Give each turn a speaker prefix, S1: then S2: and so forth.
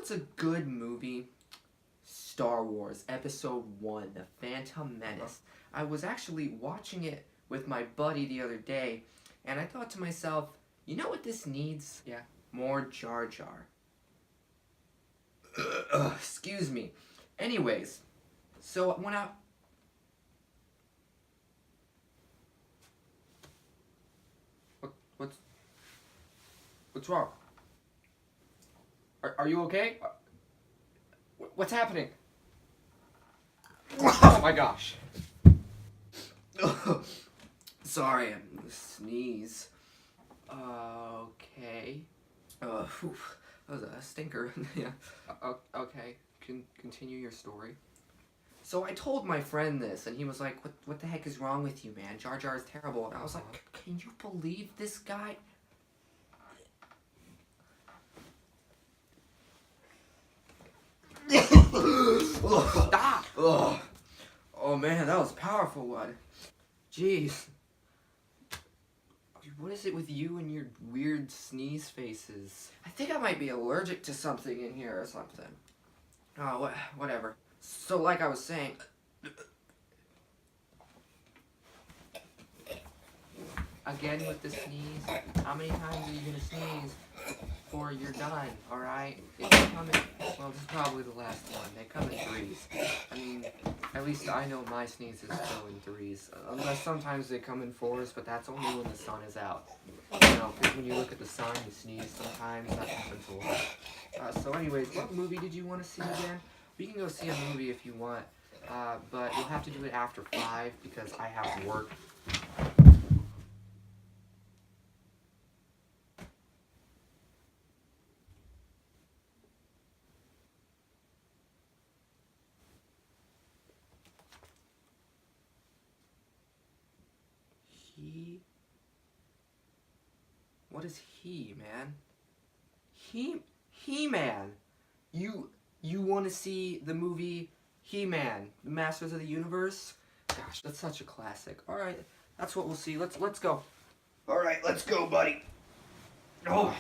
S1: what's a good movie? Star Wars Episode 1, The Phantom Menace. I was actually watching it with my buddy the other day, and I thought to myself, you know what this needs? Yeah, more Jar Jar. Excuse me. Anyways, so when I... What's wrong? Are you okay? What's happening? Oh my gosh. Sorry, I'm gonna sneeze. Okay. Whew, that was a stinker. Yeah. Okay. Continue your story. So I told my friend this, and he was like, "What the heck is wrong with you, man? Jar Jar is terrible." And I was like, "Can you believe this guy?" Stop! Ugh. Oh man, that was a powerful one. Jeez. What is it with you and your weird sneeze faces? I think I might be allergic to something in here or something. Oh, whatever. So like I was saying... Again with the sneeze? How many times are you gonna sneeze before you're done, alright? Well, this is probably the last one. They come in threes. I mean, at least I know my sneezes go in threes. Unless sometimes they come in fours, but that's only when the sun is out. You know, because when you look at the sun, you sneeze sometimes. That happens a lot. So anyways, what movie did you want to see again? We can go see a movie if you want, but you'll have to do it after 5 because I have work. What is he, man? He-Man. You want to see the movie He-Man, the Masters of the Universe? Gosh, that's such a classic. All right, that's what we'll see. Let's go. All right, let's go, buddy. Oh.